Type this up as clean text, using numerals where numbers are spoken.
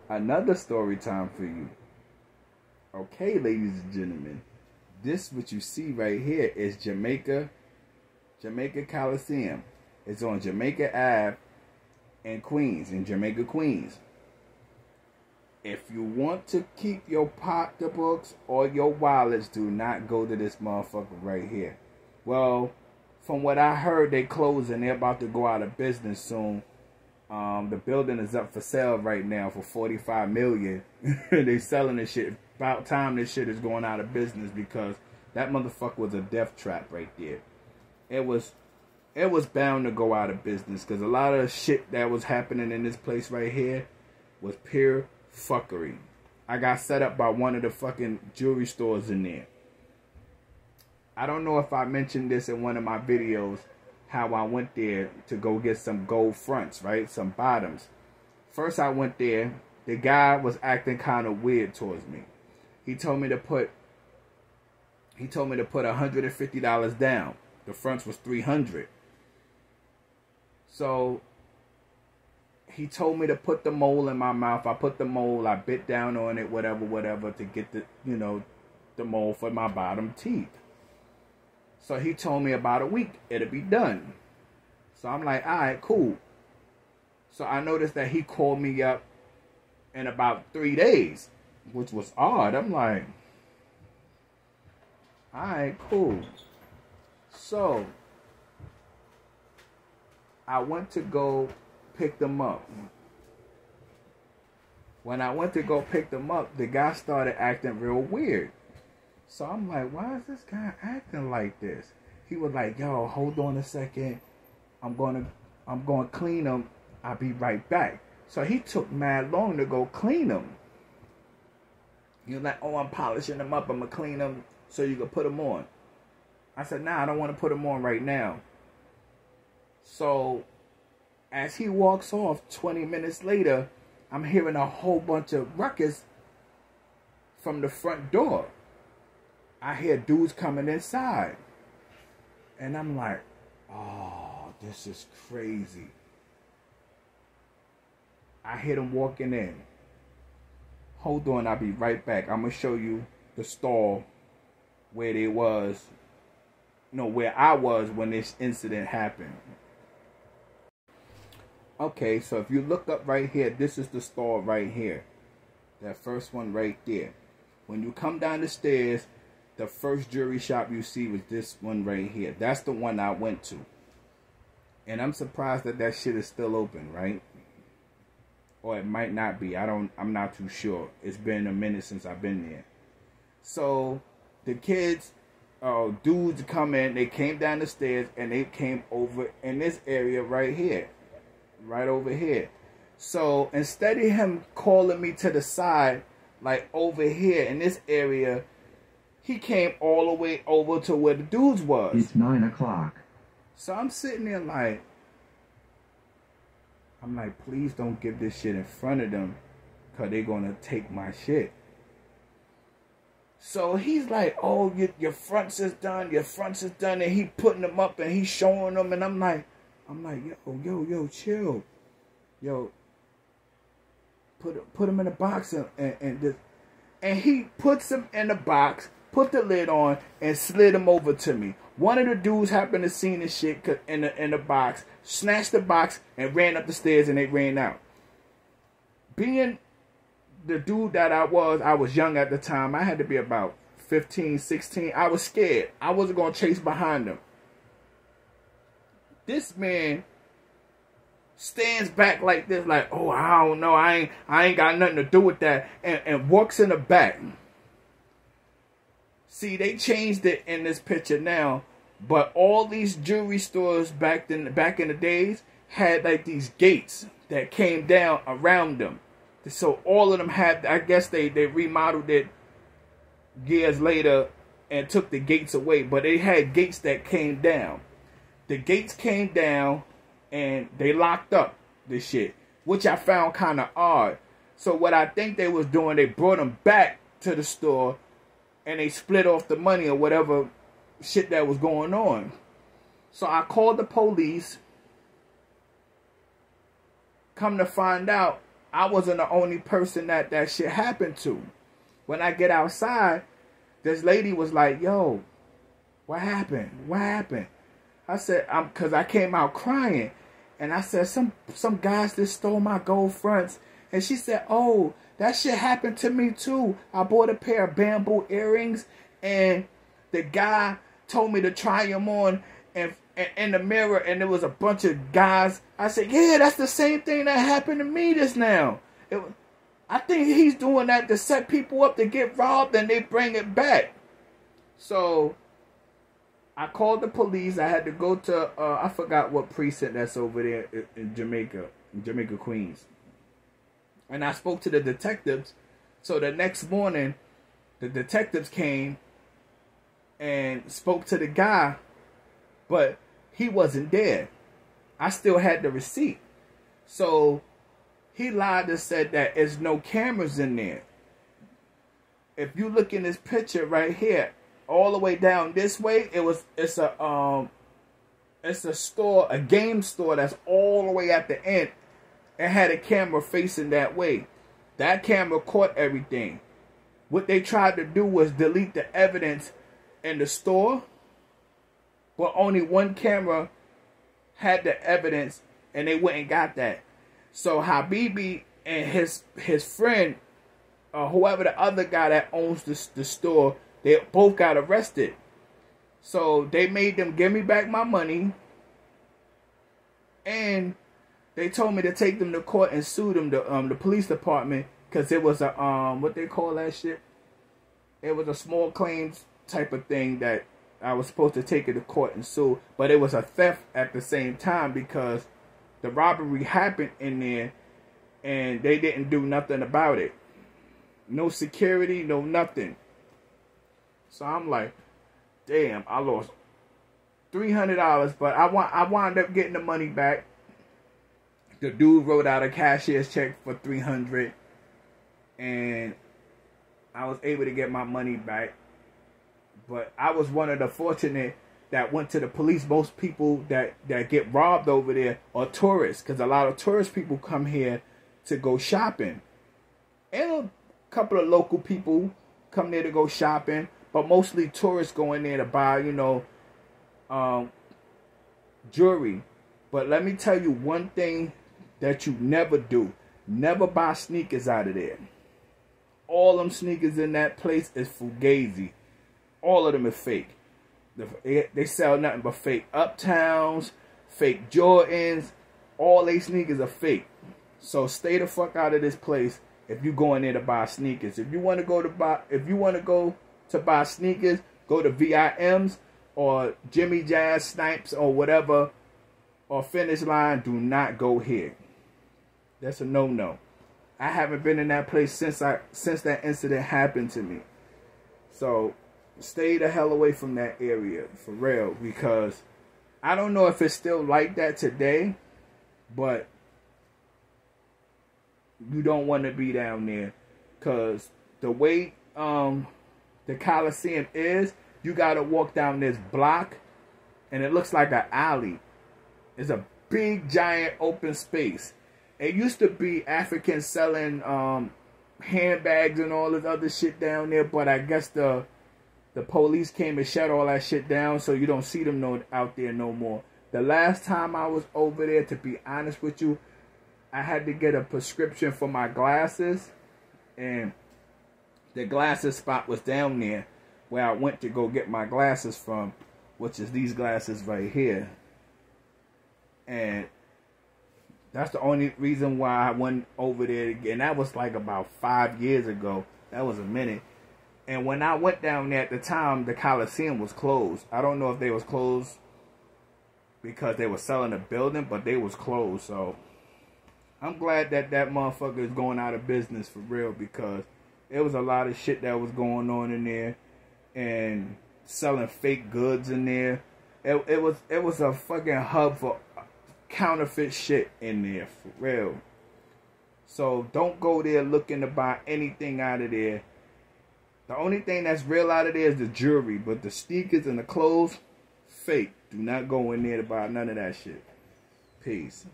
Another story time for you. Okay, ladies and gentlemen, this what you see right here is Jamaica Coliseum. It's on Jamaica Ave in Queens, in Jamaica, Queens. If you want to keep your pocketbooks or your wallets, do not go to this motherfucker right here. Well, from what I heard, they closing. They're about to go out of business soon. The building is up for sale right now for $45 million. They selling this shit. About time this shit is going out of business, because that motherfucker was a death trap right there. It was bound to go out of business, because a lot of shit that was happening in this place right here was pure fuckery. I got set up by one of the fucking jewelry stores in there. I don't know if I mentioned this in one of my videos, how I went there to go get some gold fronts, right? Some bottoms. First I went there, the guy was acting kind of weird towards me. He told me to put $150 down. The fronts was $300. So he told me to put the mole in my mouth. I put the mole, I bit down on it, whatever, to get the, the mole for my bottom teeth. So he told me about a week, it'll be done. So I'm like, all right, cool. So I noticed that he called me up in about 3 days, which was odd. I'm like, all right, cool. So I went to go pick them up. When I went to go pick them up, the guy started acting real weird. So I'm like, why is this guy acting like this? He was like, yo, hold on a second. I'm gonna clean them. I'll be right back. So he took mad long to go clean them. He was like, oh, I'm polishing them up. I'm gonna clean them so you can put them on. I said, nah, I don't want to put them on right now. So as he walks off, 20 minutes later, I'm hearing a whole bunch of ruckus from the front door. I hear dudes coming inside. And I'm like, oh, this is crazy. I hear them walking in. Hold on, I'll be right back. I'm going to show you the stall where they was, where I was when this incident happened. Okay, so if you look up right here, this is the stall right here. That first one right there. When you come down the stairs, the first jewelry shop you see was this one right here. That's the one I went to. And I'm surprised that that shit is still open, right? Or it might not be. I'm not too sure. It's been a minute since I've been there. So the kids, dudes come in, they came down the stairs and they came over in this area right here. Right over here. So instead of him calling me to the side, like over here in this area, he came all the way over to where the dudes was. It's 9 o'clock. So I'm sitting there like, please don't give this shit in front of them, because they're going to take my shit. So he's like, oh, your fronts is done, and he putting them up and he's showing them, and I'm like, yo, chill. Yo, put them in a box and he puts them in the box, put the lid on, and slid them over to me. One of the dudes happened to see this shit in the box, snatched the box, and ran up the stairs, and they ran out. Being the dude that I was young at the time. I had to be about 15, 16. I was scared. I wasn't going to chase behind them. This man stands back like this, like, oh, I don't know. I ain't got nothing to do with that, and walks in the back. See, they changed it in this picture now, but all these jewelry stores back in the days had like these gates that came down around them. So all of them had, I guess they remodeled it years later and took the gates away, but they had gates that came down. The gates came down and they locked up the shit, which I found kind of odd. So what I think they was doing, they brought them back to the store and they split off the money or whatever shit that was going on. So I called the police. Come to find out, I wasn't the only person that shit happened to. When I get outside, this lady was like, yo, what happened? What happened? I said, cause I came out crying. And I said, some guys just stole my gold fronts. And she said, oh, that shit happened to me too. I bought a pair of bamboo earrings and the guy told me to try them on and in the mirror, and there was a bunch of guys. I said, yeah, that's the same thing that happened to me just now. I think he's doing that to set people up to get robbed and they bring it back. So I called the police. I had to go to, I forgot what precinct that's over there in Jamaica, Queens. And I spoke to the detectives. So the next morning, the detectives came and spoke to the guy, but he wasn't there. I still had the receipt. So he lied and said that there's no cameras in there. If you look in this picture right here, all the way down this way, it's a store, a game store that's all the way at the end. It had a camera facing that way. That camera caught everything. What they tried to do was delete the evidence in the store, but only one camera had the evidence, and they went and got that. So Habibi and his friend, whoever the other guy that owns the store, they both got arrested. So they made them give me back my money, and they told me to take them to court and sue them, the police department, because it was a what they call that shit? It was a small claims type of thing that I was supposed to take it to court and sue, but it was a theft at the same time because the robbery happened in there and they didn't do nothing about it. No security, no nothing. So I'm like, damn, I lost $300, but I wound up getting the money back. The dude wrote out a cashier's check for $300, and I was able to get my money back. But I was one of the fortunate that went to the police. Most people that get robbed over there are tourists, because a lot of tourist people come here to go shopping. And a couple of local people come there to go shopping, but mostly tourists go in there to buy, jewelry. But let me tell you one thing that you never do. Never buy sneakers out of there. All them sneakers in that place is fugazi. All of them are fake. They sell nothing but fake Uptowns, fake Jordans. All they sneakers are fake. So stay the fuck out of this place if you go in there to buy sneakers. If you want to go to buy sneakers, go to VIMs or Jimmy Jazz, Snipes, or whatever, or Finish Line. Do not go here. That's a no-no. I haven't been in that place since that incident happened to me. So stay the hell away from that area, for real, because I don't know if it's still like that today, but you don't want to be down there, because the way the Coliseum is, you got to walk down this block, and it looks like an alley. It's a big, giant, open space. It used to be Africans selling handbags and all this other shit down there, but I guess the police came and shut all that shit down, so you don't see them out there no more. The last time I was over there, to be honest with you, I had to get a prescription for my glasses, and the glasses spot was down there where I went to go get my glasses from, which is these glasses right here. And that's the only reason why I went over there again. That was like about 5 years ago. That was a minute. And when I went down there at the time, the Coliseum was closed. I don't know if they was closed because they were selling a building, but they was closed. So I'm glad that motherfucker is going out of business for real, because there was a lot of shit that was going on in there and selling fake goods in there. It was a fucking hub for counterfeit shit in there, for real. So don't go there looking to buy anything out of there. The only thing that's real out of there is the jewelry, but the sneakers and the clothes, fake. Do not go in there to buy none of that shit. Peace.